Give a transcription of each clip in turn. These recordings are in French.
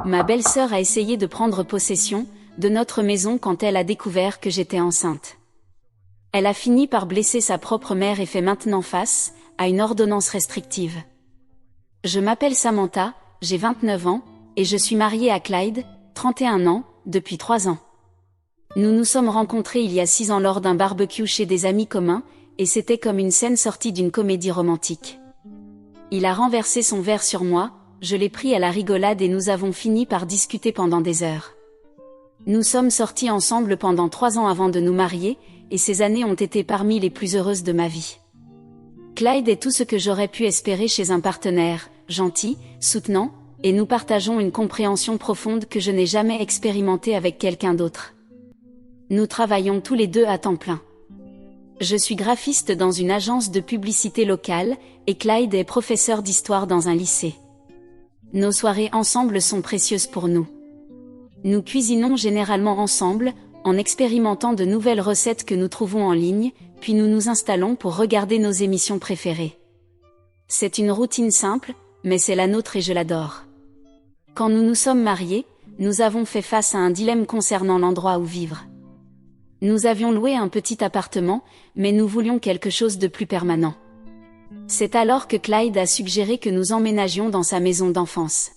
Ma belle-sœur a essayé de prendre possession de notre maison quand elle a découvert que j'étais enceinte. Elle a fini par blesser sa propre mère et fait maintenant face à une ordonnance restrictive. Je m'appelle Samantha, j'ai 29 ans, et je suis mariée à Clyde, 31 ans, depuis 3 ans. Nous nous sommes rencontrés il y a 6 ans lors d'un barbecue chez des amis communs, et c'était comme une scène sortie d'une comédie romantique. Il a renversé son verre sur moi, je l'ai pris à la rigolade et nous avons fini par discuter pendant des heures. Nous sommes sortis ensemble pendant 3 ans avant de nous marier, et ces années ont été parmi les plus heureuses de ma vie. Clyde est tout ce que j'aurais pu espérer chez un partenaire, gentil, soutenant, et nous partageons une compréhension profonde que je n'ai jamais expérimentée avec quelqu'un d'autre. Nous travaillons tous les deux à temps plein. Je suis graphiste dans une agence de publicité locale, et Clyde est professeur d'histoire dans un lycée. Nos soirées ensemble sont précieuses pour nous. Nous cuisinons généralement ensemble, en expérimentant de nouvelles recettes que nous trouvons en ligne, puis nous nous installons pour regarder nos émissions préférées. C'est une routine simple, mais c'est la nôtre et je l'adore. Quand nous nous sommes mariés, nous avons fait face à un dilemme concernant l'endroit où vivre. Nous avions loué un petit appartement, mais nous voulions quelque chose de plus permanent. C'est alors que Clyde a suggéré que nous emménagions dans sa maison d'enfance.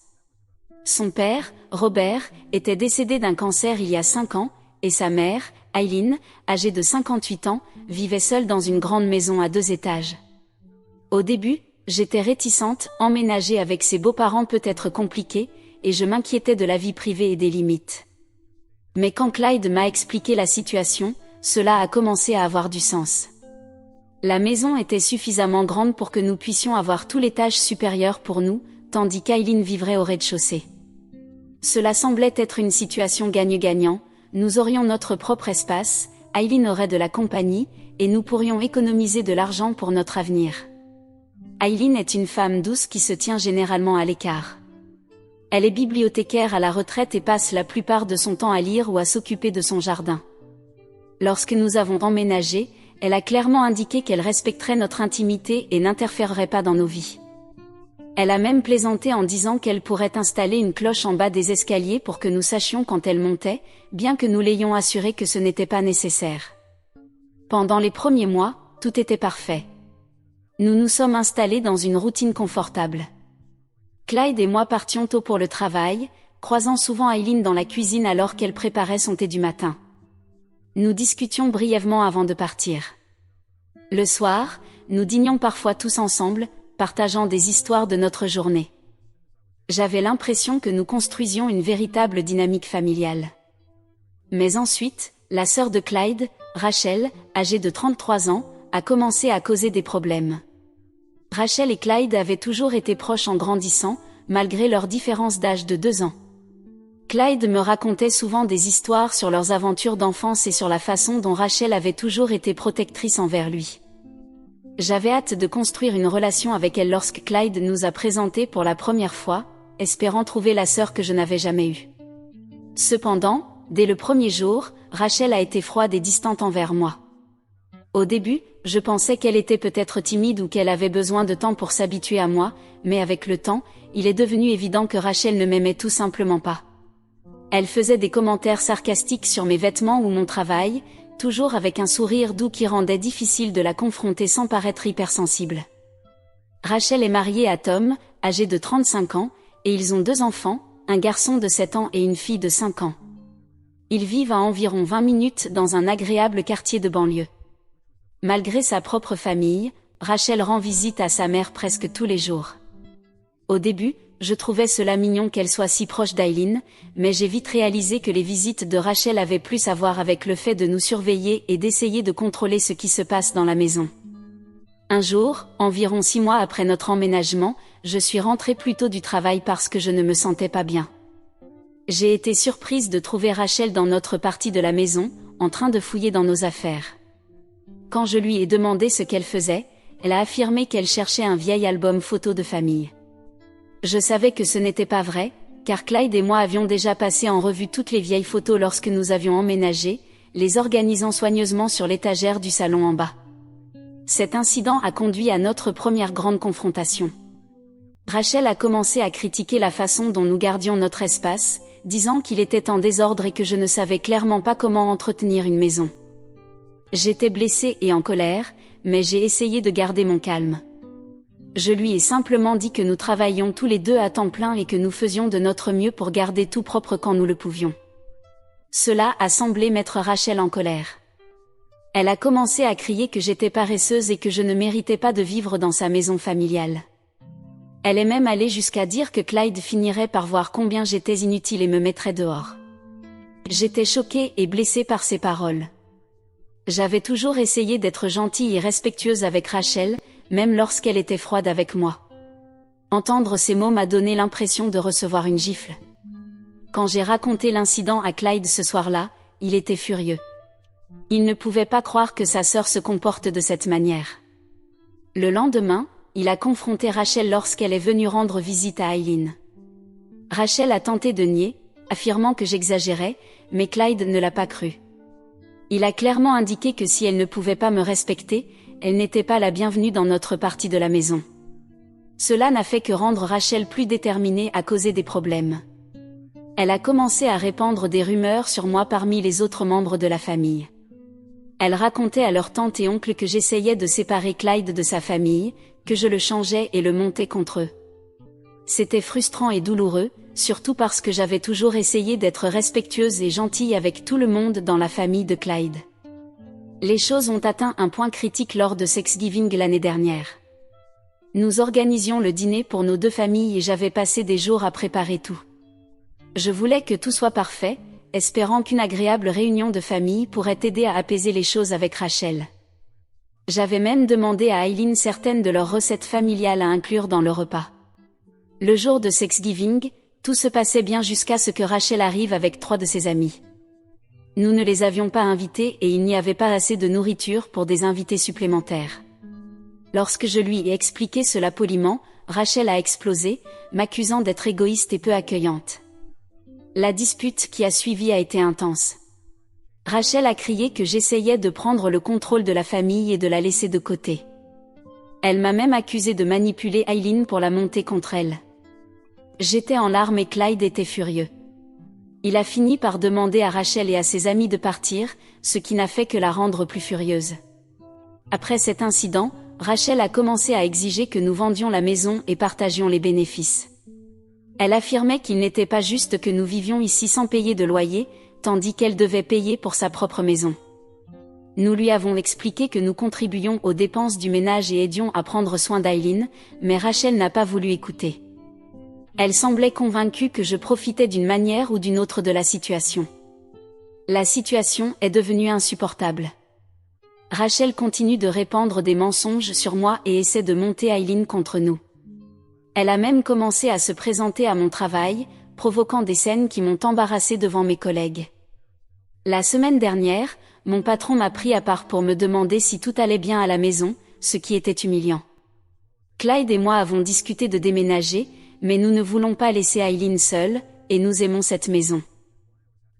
Son père, Robert, était décédé d'un cancer il y a 5 ans, et sa mère, Eileen, âgée de 58 ans, vivait seule dans une grande maison à 2 étages. Au début, j'étais réticente, emménager avec ses beaux-parents peut être compliqué, et je m'inquiétais de la vie privée et des limites. Mais quand Clyde m'a expliqué la situation, cela a commencé à avoir du sens. La maison était suffisamment grande pour que nous puissions avoir tout l'étage supérieur pour nous, tandis qu'Eileen vivrait au rez-de-chaussée. Cela semblait être une situation gagnant-gagnant, nous aurions notre propre espace, Eileen aurait de la compagnie, et nous pourrions économiser de l'argent pour notre avenir. Eileen est une femme douce qui se tient généralement à l'écart. Elle est bibliothécaire à la retraite et passe la plupart de son temps à lire ou à s'occuper de son jardin. Lorsque nous avons emménagé, elle a clairement indiqué qu'elle respecterait notre intimité et n'interférerait pas dans nos vies. Elle a même plaisanté en disant qu'elle pourrait installer une cloche en bas des escaliers pour que nous sachions quand elle montait, bien que nous l'ayons assuré que ce n'était pas nécessaire. Pendant les premiers mois, tout était parfait. Nous nous sommes installés dans une routine confortable. Clyde et moi partions tôt pour le travail, croisant souvent Eileen dans la cuisine alors qu'elle préparait son thé du matin. Nous discutions brièvement avant de partir. Le soir, nous dînions parfois tous ensemble, partageant des histoires de notre journée. J'avais l'impression que nous construisions une véritable dynamique familiale. Mais ensuite, la sœur de Clyde, Rachel, âgée de 33 ans, a commencé à causer des problèmes. Rachel et Clyde avaient toujours été proches en grandissant, malgré leur différence d'âge de 2 ans. Clyde me racontait souvent des histoires sur leurs aventures d'enfance et sur la façon dont Rachel avait toujours été protectrice envers lui. J'avais hâte de construire une relation avec elle lorsque Clyde nous a présentés pour la première fois, espérant trouver la sœur que je n'avais jamais eue. Cependant, dès le premier jour, Rachel a été froide et distante envers moi. Au début, je pensais qu'elle était peut-être timide ou qu'elle avait besoin de temps pour s'habituer à moi, mais avec le temps, il est devenu évident que Rachel ne m'aimait tout simplement pas. Elle faisait des commentaires sarcastiques sur mes vêtements ou mon travail, toujours avec un sourire doux qui rendait difficile de la confronter sans paraître hypersensible. Rachel est mariée à Tom, âgé de 35 ans, et ils ont 2 enfants, un garçon de 7 ans et une fille de 5 ans. Ils vivent à environ 20 minutes dans un agréable quartier de banlieue. Malgré sa propre famille, Rachel rend visite à sa mère presque tous les jours. Au début, je trouvais cela mignon qu'elle soit si proche d'Eileen, mais j'ai vite réalisé que les visites de Rachel avaient plus à voir avec le fait de nous surveiller et d'essayer de contrôler ce qui se passe dans la maison. Un jour, environ 6 mois après notre emménagement, je suis rentrée plus tôt du travail parce que je ne me sentais pas bien. J'ai été surprise de trouver Rachel dans notre partie de la maison, en train de fouiller dans nos affaires. Quand je lui ai demandé ce qu'elle faisait, elle a affirmé qu'elle cherchait un vieil album photo de famille. Je savais que ce n'était pas vrai, car Clyde et moi avions déjà passé en revue toutes les vieilles photos lorsque nous avions emménagé, les organisant soigneusement sur l'étagère du salon en bas. Cet incident a conduit à notre première grande confrontation. Rachel a commencé à critiquer la façon dont nous gardions notre espace, disant qu'il était en désordre et que je ne savais clairement pas comment entretenir une maison. J'étais blessée et en colère, mais j'ai essayé de garder mon calme. Je lui ai simplement dit que nous travaillions tous les deux à temps plein et que nous faisions de notre mieux pour garder tout propre quand nous le pouvions. Cela a semblé mettre Rachel en colère. Elle a commencé à crier que j'étais paresseuse et que je ne méritais pas de vivre dans sa maison familiale. Elle est même allée jusqu'à dire que Clyde finirait par voir combien j'étais inutile et me mettrait dehors. J'étais choquée et blessée par ces paroles. J'avais toujours essayé d'être gentille et respectueuse avec Rachel, même lorsqu'elle était froide avec moi. Entendre ces mots m'a donné l'impression de recevoir une gifle. Quand j'ai raconté l'incident à Clyde ce soir-là, il était furieux. Il ne pouvait pas croire que sa sœur se comporte de cette manière. Le lendemain, il a confronté Rachel lorsqu'elle est venue rendre visite à Aileen. Rachel a tenté de nier, affirmant que j'exagérais, mais Clyde ne l'a pas cru. Il a clairement indiqué que si elle ne pouvait pas me respecter, elle n'était pas la bienvenue dans notre partie de la maison. Cela n'a fait que rendre Rachel plus déterminée à causer des problèmes. Elle a commencé à répandre des rumeurs sur moi parmi les autres membres de la famille. Elle racontait à leur tante et oncle que j'essayais de séparer Clyde de sa famille, que je le changeais et le montais contre eux. C'était frustrant et douloureux, surtout parce que j'avais toujours essayé d'être respectueuse et gentille avec tout le monde dans la famille de Clyde. Les choses ont atteint un point critique lors de Thanksgiving l'année dernière. Nous organisions le dîner pour nos deux familles et j'avais passé des jours à préparer tout. Je voulais que tout soit parfait, espérant qu'une agréable réunion de famille pourrait aider à apaiser les choses avec Rachel. J'avais même demandé à Aileen certaines de leurs recettes familiales à inclure dans le repas. Le jour de Thanksgiving, tout se passait bien jusqu'à ce que Rachel arrive avec 3 de ses amis. Nous ne les avions pas invités et il n'y avait pas assez de nourriture pour des invités supplémentaires. Lorsque je lui ai expliqué cela poliment, Rachel a explosé, m'accusant d'être égoïste et peu accueillante. La dispute qui a suivi a été intense. Rachel a crié que j'essayais de prendre le contrôle de la famille et de la laisser de côté. Elle m'a même accusé de manipuler Aileen pour la monter contre elle. J'étais en larmes et Clyde était furieux. Il a fini par demander à Rachel et à ses amis de partir, ce qui n'a fait que la rendre plus furieuse. Après cet incident, Rachel a commencé à exiger que nous vendions la maison et partagions les bénéfices. Elle affirmait qu'il n'était pas juste que nous vivions ici sans payer de loyer, tandis qu'elle devait payer pour sa propre maison. Nous lui avons expliqué que nous contribuions aux dépenses du ménage et aidions à prendre soin d'Aileen, mais Rachel n'a pas voulu écouter. Elle semblait convaincue que je profitais d'une manière ou d'une autre de la situation. La situation est devenue insupportable. Rachel continue de répandre des mensonges sur moi et essaie de monter Aileen contre nous. Elle a même commencé à se présenter à mon travail, provoquant des scènes qui m'ont embarrassée devant mes collègues. La semaine dernière, mon patron m'a pris à part pour me demander si tout allait bien à la maison, ce qui était humiliant. Clyde et moi avons discuté de déménager, mais nous ne voulons pas laisser Aileen seule, et nous aimons cette maison.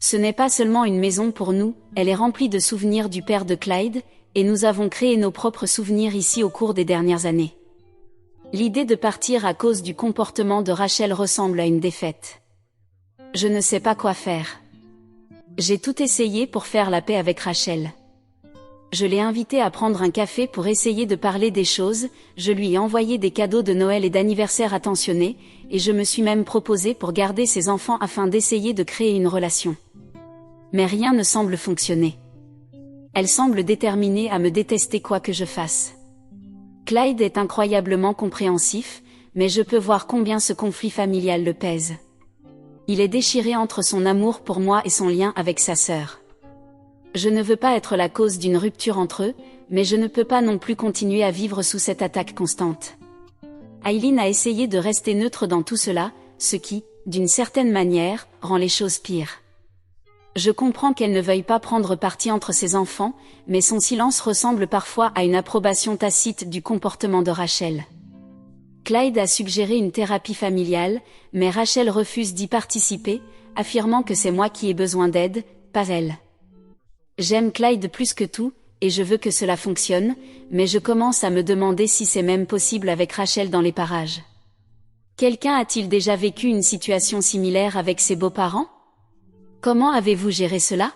Ce n'est pas seulement une maison pour nous, elle est remplie de souvenirs du père de Clyde, et nous avons créé nos propres souvenirs ici au cours des dernières années. L'idée de partir à cause du comportement de Rachel ressemble à une défaite. Je ne sais pas quoi faire. J'ai tout essayé pour faire la paix avec Rachel. Je l'ai invitée à prendre un café pour essayer de parler des choses, je lui ai envoyé des cadeaux de Noël et d'anniversaire attentionnés, et je me suis même proposé pour garder ses enfants afin d'essayer de créer une relation. Mais rien ne semble fonctionner. Elle semble déterminée à me détester quoi que je fasse. Clyde est incroyablement compréhensif, mais je peux voir combien ce conflit familial le pèse. Il est déchiré entre son amour pour moi et son lien avec sa sœur. Je ne veux pas être la cause d'une rupture entre eux, mais je ne peux pas non plus continuer à vivre sous cette attaque constante. Aileen a essayé de rester neutre dans tout cela, ce qui, d'une certaine manière, rend les choses pires. Je comprends qu'elle ne veuille pas prendre parti entre ses enfants, mais son silence ressemble parfois à une approbation tacite du comportement de Rachel. Clyde a suggéré une thérapie familiale, mais Rachel refuse d'y participer, affirmant que c'est moi qui ai besoin d'aide, pas elle. J'aime Clyde plus que tout, et je veux que cela fonctionne, mais je commence à me demander si c'est même possible avec Rachel dans les parages. Quelqu'un a-t-il déjà vécu une situation similaire avec ses beaux-parents? Comment avez-vous géré cela?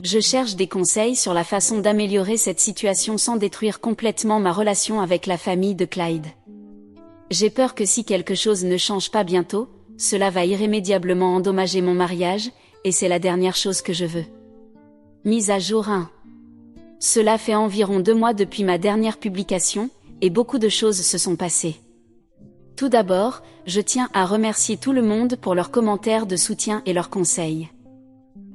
Je cherche des conseils sur la façon d'améliorer cette situation sans détruire complètement ma relation avec la famille de Clyde. J'ai peur que si quelque chose ne change pas bientôt, cela va irrémédiablement endommager mon mariage, et c'est la dernière chose que je veux. Mise à jour 1. Cela fait environ 2 mois depuis ma dernière publication, et beaucoup de choses se sont passées. Tout d'abord, je tiens à remercier tout le monde pour leurs commentaires de soutien et leurs conseils.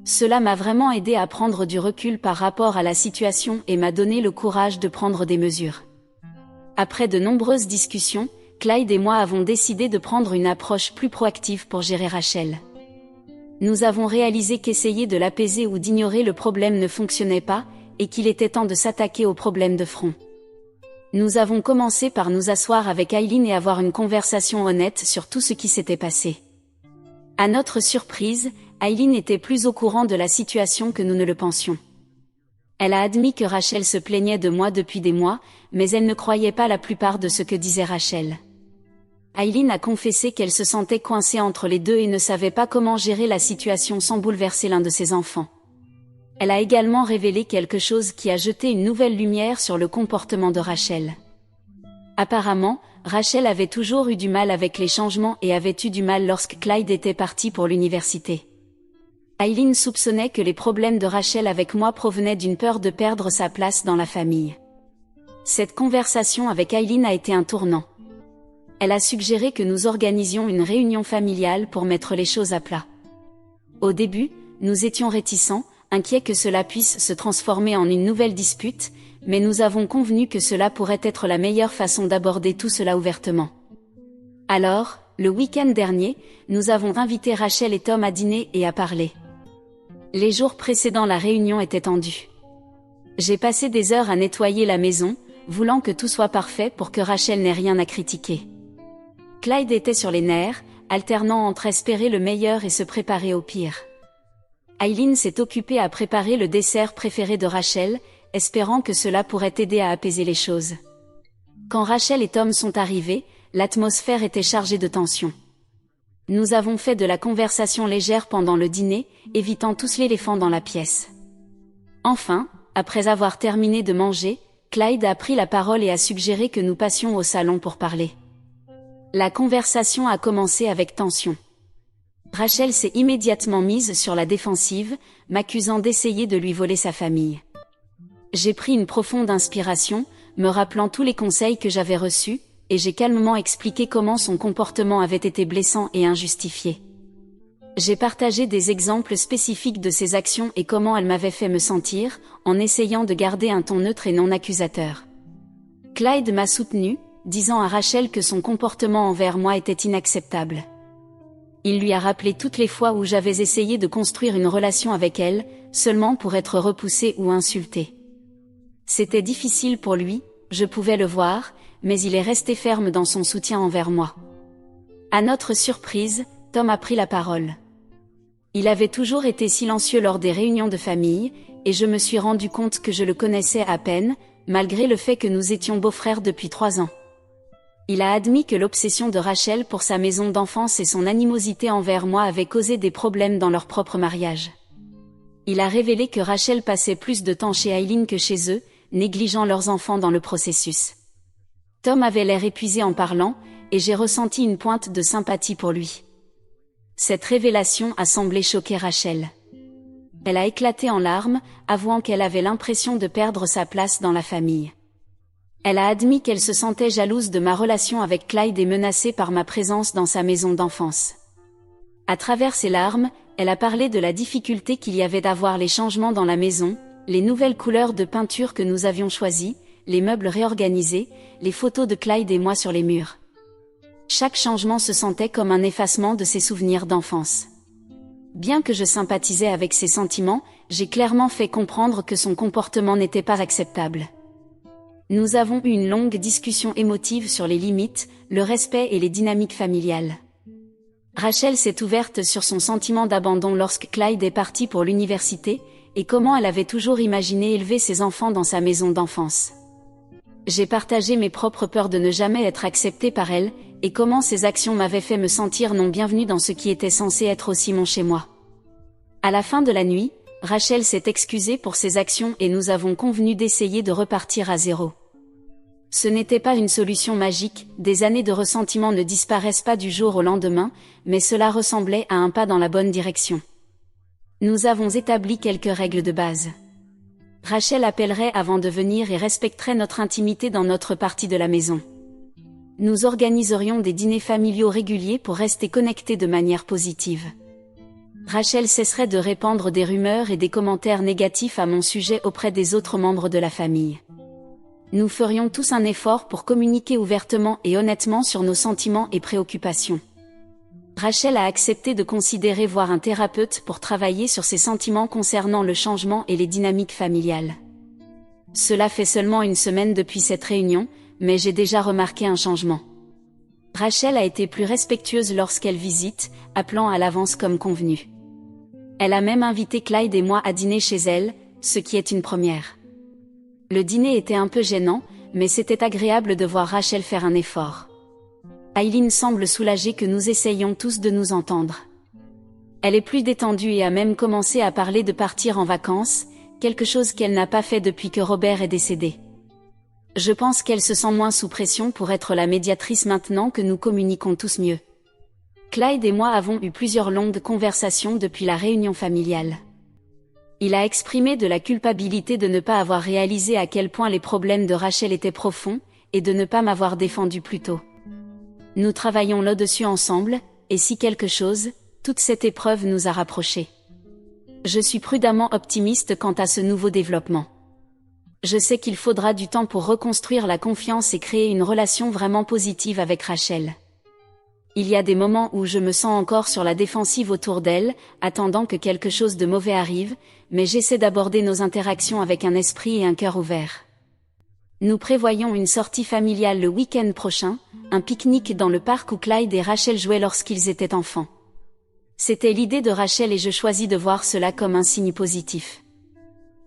Cela m'a vraiment aidé à prendre du recul par rapport à la situation et m'a donné le courage de prendre des mesures. Après de nombreuses discussions, Clyde et moi avons décidé de prendre une approche plus proactive pour gérer Rachel. Nous avons réalisé qu'essayer de l'apaiser ou d'ignorer le problème ne fonctionnait pas, et qu'il était temps de s'attaquer au problème de front. Nous avons commencé par nous asseoir avec Aileen et avoir une conversation honnête sur tout ce qui s'était passé. À notre surprise, Aileen était plus au courant de la situation que nous ne le pensions. Elle a admis que Rachel se plaignait de moi depuis des mois, mais elle ne croyait pas la plupart de ce que disait Rachel. Aileen a confessé qu'elle se sentait coincée entre les deux et ne savait pas comment gérer la situation sans bouleverser l'un de ses enfants. Elle a également révélé quelque chose qui a jeté une nouvelle lumière sur le comportement de Rachel. Apparemment, Rachel avait toujours eu du mal avec les changements et avait eu du mal lorsque Clyde était parti pour l'université. Aileen soupçonnait que les problèmes de Rachel avec moi provenaient d'une peur de perdre sa place dans la famille. Cette conversation avec Aileen a été un tournant. Elle a suggéré que nous organisions une réunion familiale pour mettre les choses à plat. Au début, nous étions réticents, inquiets que cela puisse se transformer en une nouvelle dispute, mais nous avons convenu que cela pourrait être la meilleure façon d'aborder tout cela ouvertement. Alors, le week-end dernier, nous avons invité Rachel et Tom à dîner et à parler. Les jours précédant la réunion étaient tendus. J'ai passé des heures à nettoyer la maison, voulant que tout soit parfait pour que Rachel n'ait rien à critiquer. Clyde était sur les nerfs, alternant entre espérer le meilleur et se préparer au pire. Aileen s'est occupée à préparer le dessert préféré de Rachel, espérant que cela pourrait aider à apaiser les choses. Quand Rachel et Tom sont arrivés, l'atmosphère était chargée de tension. Nous avons fait de la conversation légère pendant le dîner, évitant tous l'éléphant dans la pièce. Enfin, après avoir terminé de manger, Clyde a pris la parole et a suggéré que nous passions au salon pour parler. La conversation a commencé avec tension. Rachel s'est immédiatement mise sur la défensive, m'accusant d'essayer de lui voler sa famille. J'ai pris une profonde inspiration, me rappelant tous les conseils que j'avais reçus, et j'ai calmement expliqué comment son comportement avait été blessant et injustifié. J'ai partagé des exemples spécifiques de ses actions et comment elle m'avait fait me sentir, en essayant de garder un ton neutre et non accusateur. Clyde m'a soutenu, disant à Rachel que son comportement envers moi était inacceptable. Il lui a rappelé toutes les fois où j'avais essayé de construire une relation avec elle, seulement pour être repoussée ou insultée. C'était difficile pour lui, je pouvais le voir, mais il est resté ferme dans son soutien envers moi. À notre surprise, Tom a pris la parole. Il avait toujours été silencieux lors des réunions de famille, et je me suis rendu compte que je le connaissais à peine, malgré le fait que nous étions beaux-frères depuis 3 ans. Il a admis que l'obsession de Rachel pour sa maison d'enfance et son animosité envers moi avaient causé des problèmes dans leur propre mariage. Il a révélé que Rachel passait plus de temps chez Aileen que chez eux, négligeant leurs enfants dans le processus. Tom avait l'air épuisé en parlant, et j'ai ressenti une pointe de sympathie pour lui. Cette révélation a semblé choquer Rachel. Elle a éclaté en larmes, avouant qu'elle avait l'impression de perdre sa place dans la famille. Elle a admis qu'elle se sentait jalouse de ma relation avec Clyde et menacée par ma présence dans sa maison d'enfance. À travers ses larmes, elle a parlé de la difficulté qu'il y avait d'avoir les changements dans la maison, les nouvelles couleurs de peinture que nous avions choisies, les meubles réorganisés, les photos de Clyde et moi sur les murs. Chaque changement se sentait comme un effacement de ses souvenirs d'enfance. Bien que je sympathisais avec ses sentiments, j'ai clairement fait comprendre que son comportement n'était pas acceptable. Nous avons eu une longue discussion émotive sur les limites, le respect et les dynamiques familiales. Rachel s'est ouverte sur son sentiment d'abandon lorsque Clyde est parti pour l'université, et comment elle avait toujours imaginé élever ses enfants dans sa maison d'enfance. J'ai partagé mes propres peurs de ne jamais être acceptée par elle, et comment ces actions m'avaient fait me sentir non bienvenue dans ce qui était censé être aussi mon chez-moi. À la fin de la nuit, Rachel s'est excusée pour ses actions et nous avons convenu d'essayer de repartir à zéro. Ce n'était pas une solution magique, des années de ressentiment ne disparaissent pas du jour au lendemain, mais cela ressemblait à un pas dans la bonne direction. Nous avons établi quelques règles de base. Rachel appellerait avant de venir et respecterait notre intimité dans notre partie de la maison. Nous organiserions des dîners familiaux réguliers pour rester connectés de manière positive. Rachel cesserait de répandre des rumeurs et des commentaires négatifs à mon sujet auprès des autres membres de la famille. Nous ferions tous un effort pour communiquer ouvertement et honnêtement sur nos sentiments et préoccupations. Rachel a accepté de considérer voir un thérapeute pour travailler sur ses sentiments concernant le changement et les dynamiques familiales. Cela fait seulement une semaine depuis cette réunion, mais j'ai déjà remarqué un changement. Rachel a été plus respectueuse lorsqu'elle visite, appelant à l'avance comme convenu. Elle a même invité Clyde et moi à dîner chez elle, ce qui est une première. Le dîner était un peu gênant, mais c'était agréable de voir Rachel faire un effort. Aileen semble soulagée que nous essayions tous de nous entendre. Elle est plus détendue et a même commencé à parler de partir en vacances, quelque chose qu'elle n'a pas fait depuis que Robert est décédé. Je pense qu'elle se sent moins sous pression pour être la médiatrice maintenant que nous communiquons tous mieux. Clyde et moi avons eu plusieurs longues conversations depuis la réunion familiale. Il a exprimé de la culpabilité de ne pas avoir réalisé à quel point les problèmes de Rachel étaient profonds, et de ne pas m'avoir défendu plus tôt. Nous travaillons là-dessus ensemble, et si quelque chose, toute cette épreuve nous a rapprochés. Je suis prudemment optimiste quant à ce nouveau développement. Je sais qu'il faudra du temps pour reconstruire la confiance et créer une relation vraiment positive avec Rachel. Il y a des moments où je me sens encore sur la défensive autour d'elle, attendant que quelque chose de mauvais arrive, mais j'essaie d'aborder nos interactions avec un esprit et un cœur ouverts. Nous prévoyons une sortie familiale le week-end prochain, un pique-nique dans le parc où Clyde et Rachel jouaient lorsqu'ils étaient enfants. C'était l'idée de Rachel et je choisis de voir cela comme un signe positif.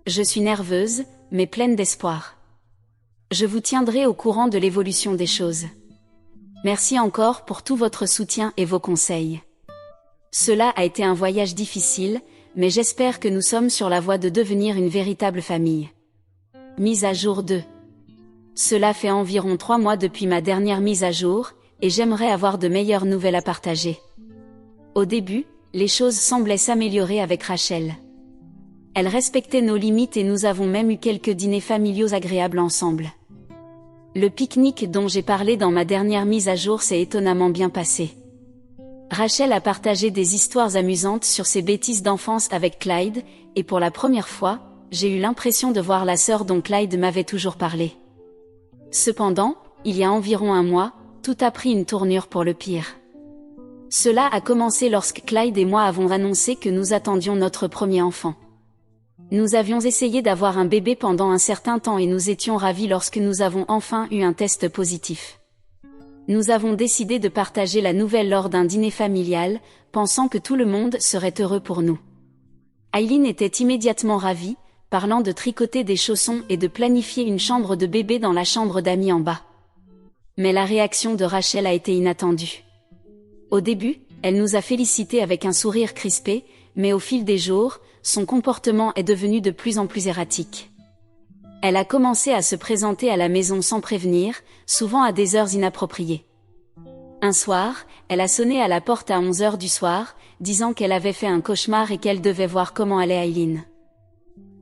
Je suis nerveuse, mais pleine d'espoir. Je vous tiendrai au courant de l'évolution des choses. Merci encore pour tout votre soutien et vos conseils. Cela a été un voyage difficile, mais j'espère que nous sommes sur la voie de devenir une véritable famille. Mise à jour 2. Cela fait environ 3 mois depuis ma dernière mise à jour, et j'aimerais avoir de meilleures nouvelles à partager. Au début, les choses semblaient s'améliorer avec Rachel. Elle respectait nos limites et nous avons même eu quelques dîners familiaux agréables ensemble. Le pique-nique dont j'ai parlé dans ma dernière mise à jour s'est étonnamment bien passé. Rachel a partagé des histoires amusantes sur ses bêtises d'enfance avec Clyde, et pour la première fois, j'ai eu l'impression de voir la sœur dont Clyde m'avait toujours parlé. Cependant, il y a environ un mois, tout a pris une tournure pour le pire. Cela a commencé lorsque Clyde et moi avons annoncé que nous attendions notre premier enfant. Nous avions essayé d'avoir un bébé pendant un certain temps et nous étions ravis lorsque nous avons enfin eu un test positif. Nous avons décidé de partager la nouvelle lors d'un dîner familial, pensant que tout le monde serait heureux pour nous. Aileen était immédiatement ravie, parlant de tricoter des chaussons et de planifier une chambre de bébé dans la chambre d'amis en bas. Mais la réaction de Rachel a été inattendue. Au début, elle nous a félicités avec un sourire crispé, mais au fil des jours, son comportement est devenu de plus en plus erratique. Elle a commencé à se présenter à la maison sans prévenir, souvent à des heures inappropriées. Un soir, elle a sonné à la porte à 11 heures du soir, disant qu'elle avait fait un cauchemar et qu'elle devait voir comment allait Aileen.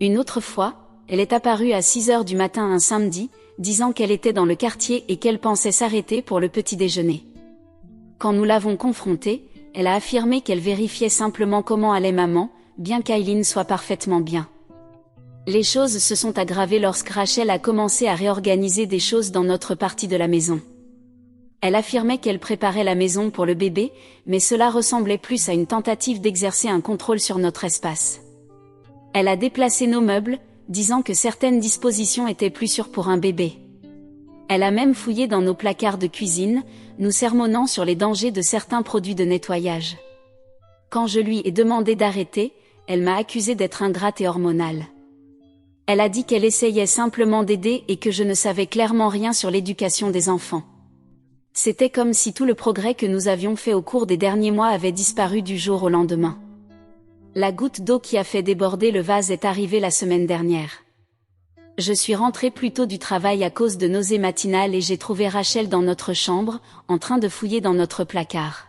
Une autre fois, elle est apparue à 6 heures du matin un samedi, disant qu'elle était dans le quartier et qu'elle pensait s'arrêter pour le petit déjeuner. Quand nous l'avons confrontée, elle a affirmé qu'elle vérifiait simplement comment allait maman, bien qu'Aileen soit parfaitement bien. Les choses se sont aggravées lorsque Rachel a commencé à réorganiser des choses dans notre partie de la maison. Elle affirmait qu'elle préparait la maison pour le bébé, mais cela ressemblait plus à une tentative d'exercer un contrôle sur notre espace. Elle a déplacé nos meubles, disant que certaines dispositions étaient plus sûres pour un bébé. Elle a même fouillé dans nos placards de cuisine, nous sermonnant sur les dangers de certains produits de nettoyage. Quand je lui ai demandé d'arrêter, elle m'a accusée d'être ingrate et hormonale. Elle a dit qu'elle essayait simplement d'aider et que je ne savais clairement rien sur l'éducation des enfants. C'était comme si tout le progrès que nous avions fait au cours des derniers mois avait disparu du jour au lendemain. La goutte d'eau qui a fait déborder le vase est arrivée la semaine dernière. Je suis rentrée plus tôt du travail à cause de nausées matinales et j'ai trouvé Rachel dans notre chambre, en train de fouiller dans notre placard.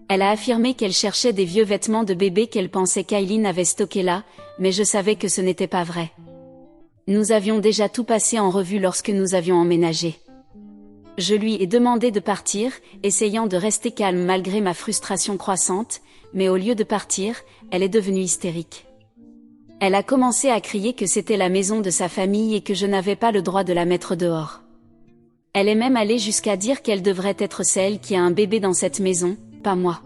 Elle a affirmé qu'elle cherchait des vieux vêtements de bébé qu'elle pensait qu'Aileen avait stockés là, mais je savais que ce n'était pas vrai. Nous avions déjà tout passé en revue lorsque nous avions emménagé. Je lui ai demandé de partir, essayant de rester calme malgré ma frustration croissante, mais au lieu de partir, elle est devenue hystérique. Elle a commencé à crier que c'était la maison de sa famille et que je n'avais pas le droit de la mettre dehors. Elle est même allée jusqu'à dire qu'elle devrait être celle qui a un bébé dans cette maison, pas moi.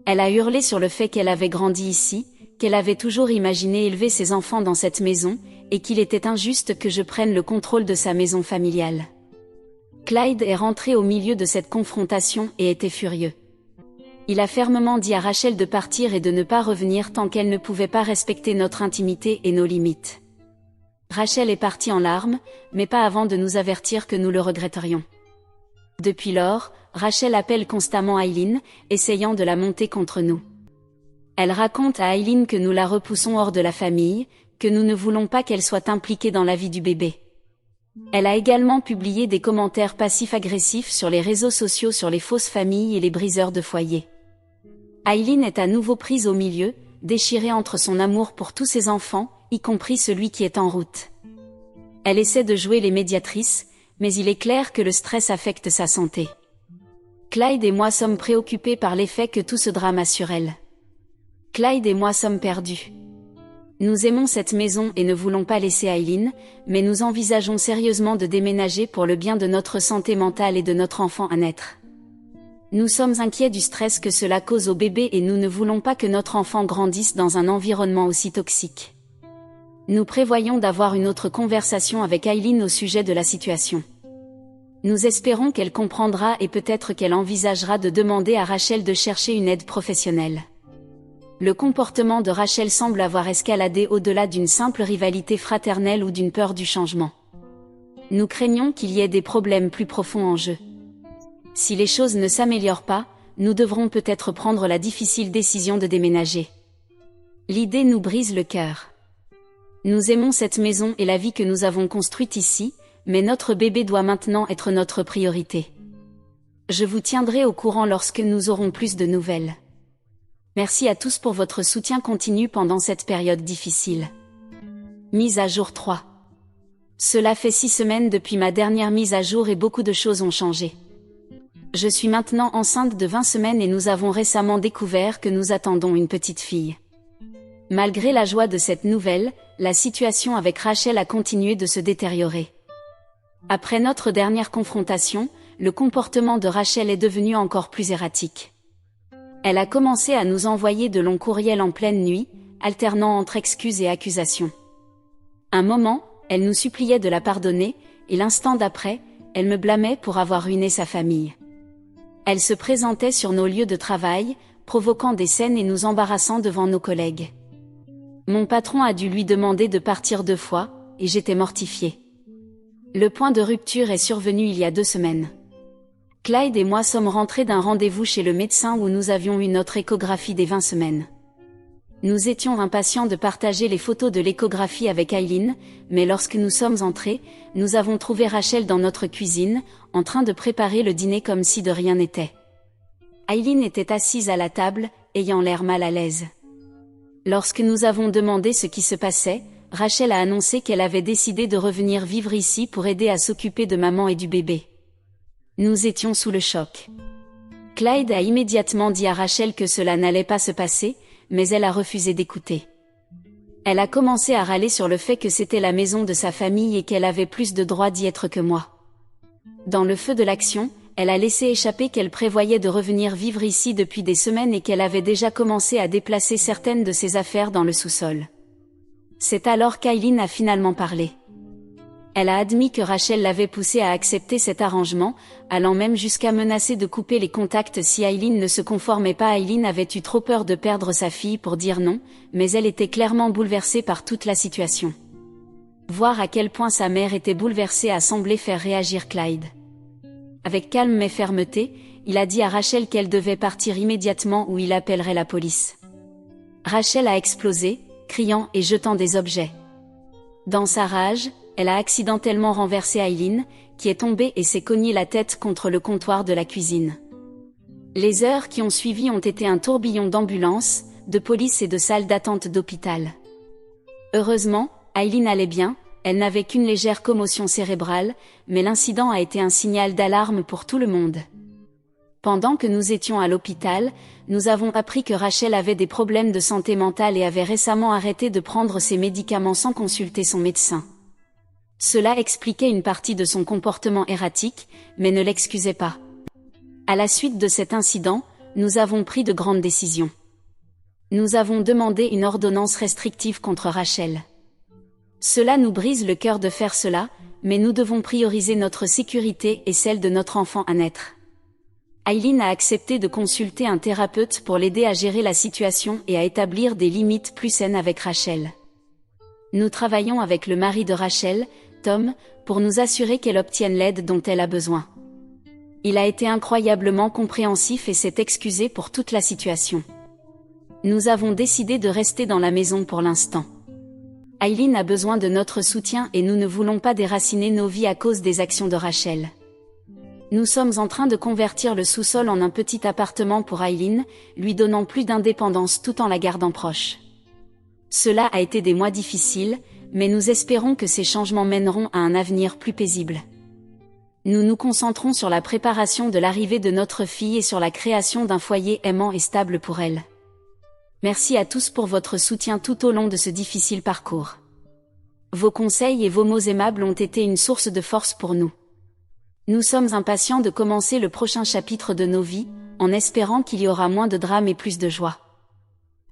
Elle a hurlé sur le fait qu'elle avait grandi ici, qu'elle avait toujours imaginé élever ses enfants dans cette maison, et qu'il était injuste que je prenne le contrôle de sa maison familiale. Clyde est rentré au milieu de cette confrontation et était furieux. Il a fermement dit à Rachel de partir et de ne pas revenir tant qu'elle ne pouvait pas respecter notre intimité et nos limites. Rachel est partie en larmes, mais pas avant de nous avertir que nous le regretterions. Depuis lors, Rachel appelle constamment Aileen, essayant de la monter contre nous. Elle raconte à Aileen que nous la repoussons hors de la famille, que nous ne voulons pas qu'elle soit impliquée dans la vie du bébé. Elle a également publié des commentaires passifs-agressifs sur les réseaux sociaux sur les fausses familles et les briseurs de foyer. Aileen est à nouveau prise au milieu, déchirée entre son amour pour tous ses enfants, y compris celui qui est en route. Elle essaie de jouer les médiatrices, mais il est clair que le stress affecte sa santé. Clyde et moi sommes préoccupés par l'effet que tout ce drame a sur elle. Clyde et moi sommes perdus. Nous aimons cette maison et ne voulons pas laisser Aileen, mais nous envisageons sérieusement de déménager pour le bien de notre santé mentale et de notre enfant à naître. Nous sommes inquiets du stress que cela cause au bébé et nous ne voulons pas que notre enfant grandisse dans un environnement aussi toxique. Nous prévoyons d'avoir une autre conversation avec Aileen au sujet de la situation. Nous espérons qu'elle comprendra et peut-être qu'elle envisagera de demander à Rachel de chercher une aide professionnelle. Le comportement de Rachel semble avoir escaladé au-delà d'une simple rivalité fraternelle ou d'une peur du changement. Nous craignons qu'il y ait des problèmes plus profonds en jeu. Si les choses ne s'améliorent pas, nous devrons peut-être prendre la difficile décision de déménager. L'idée nous brise le cœur. Nous aimons cette maison et la vie que nous avons construite ici, mais notre bébé doit maintenant être notre priorité. Je vous tiendrai au courant lorsque nous aurons plus de nouvelles. Merci à tous pour votre soutien continu pendant cette période difficile. Mise à jour 3. Cela fait 6 semaines depuis ma dernière mise à jour et beaucoup de choses ont changé. Je suis maintenant enceinte de 20 semaines et nous avons récemment découvert que nous attendons une petite fille. Malgré la joie de cette nouvelle, la situation avec Rachel a continué de se détériorer. Après notre dernière confrontation, le comportement de Rachel est devenu encore plus erratique. Elle a commencé à nous envoyer de longs courriels en pleine nuit, alternant entre excuses et accusations. Un moment, elle nous suppliait de la pardonner, et l'instant d'après, elle me blâmait pour avoir ruiné sa famille. Elle se présentait sur nos lieux de travail, provoquant des scènes et nous embarrassant devant nos collègues. Mon patron a dû lui demander de partir 2 fois, et j'étais mortifiée. Le point de rupture est survenu il y a 2 semaines. Clyde et moi sommes rentrés d'un rendez-vous chez le médecin où nous avions eu notre échographie des 20 semaines. Nous étions impatients de partager les photos de l'échographie avec Aileen, mais lorsque nous sommes entrés, nous avons trouvé Rachel dans notre cuisine, en train de préparer le dîner comme si de rien n'était. Aileen était assise à la table, ayant l'air mal à l'aise. Lorsque nous avons demandé ce qui se passait, Rachel a annoncé qu'elle avait décidé de revenir vivre ici pour aider à s'occuper de maman et du bébé. Nous étions sous le choc. Clyde a immédiatement dit à Rachel que cela n'allait pas se passer, mais elle a refusé d'écouter. Elle a commencé à râler sur le fait que c'était la maison de sa famille et qu'elle avait plus de droit d'y être que moi. Dans le feu de l'action, elle a laissé échapper qu'elle prévoyait de revenir vivre ici depuis des semaines et qu'elle avait déjà commencé à déplacer certaines de ses affaires dans le sous-sol. C'est alors qu'Aileen a finalement parlé. Elle a admis que Rachel l'avait poussée à accepter cet arrangement, allant même jusqu'à menacer de couper les contacts si Aileen ne se conformait pas. Aileen avait eu trop peur de perdre sa fille pour dire non, mais elle était clairement bouleversée par toute la situation. Voir à quel point sa mère était bouleversée a semblé faire réagir Clyde. Avec calme mais fermeté, il a dit à Rachel qu'elle devait partir immédiatement ou il appellerait la police. Rachel a explosé, criant et jetant des objets. Dans sa rage, elle a accidentellement renversé Aileen, qui est tombée et s'est cognée la tête contre le comptoir de la cuisine. Les heures qui ont suivi ont été un tourbillon d'ambulances, de police et de salles d'attente d'hôpital. Heureusement, Aileen allait bien, elle n'avait qu'une légère commotion cérébrale, mais l'incident a été un signal d'alarme pour tout le monde. Pendant que nous étions à l'hôpital, nous avons appris que Rachel avait des problèmes de santé mentale et avait récemment arrêté de prendre ses médicaments sans consulter son médecin. Cela expliquait une partie de son comportement erratique, mais ne l'excusait pas. À la suite de cet incident, nous avons pris de grandes décisions. Nous avons demandé une ordonnance restrictive contre Rachel. Cela nous brise le cœur de faire cela, mais nous devons prioriser notre sécurité et celle de notre enfant à naître. Aileen a accepté de consulter un thérapeute pour l'aider à gérer la situation et à établir des limites plus saines avec Rachel. Nous travaillons avec le mari de Rachel, Tom, pour nous assurer qu'elle obtienne l'aide dont elle a besoin. Il a été incroyablement compréhensif et s'est excusé pour toute la situation. Nous avons décidé de rester dans la maison pour l'instant. Aileen a besoin de notre soutien et nous ne voulons pas déraciner nos vies à cause des actions de Rachel. Nous sommes en train de convertir le sous-sol en un petit appartement pour Aileen, lui donnant plus d'indépendance tout en la gardant proche. Cela a été des mois difficiles, mais nous espérons que ces changements mèneront à un avenir plus paisible. Nous nous concentrons sur la préparation de l'arrivée de notre fille et sur la création d'un foyer aimant et stable pour elle. Merci à tous pour votre soutien tout au long de ce difficile parcours. Vos conseils et vos mots aimables ont été une source de force pour nous. Nous sommes impatients de commencer le prochain chapitre de nos vies, en espérant qu'il y aura moins de drames et plus de joie.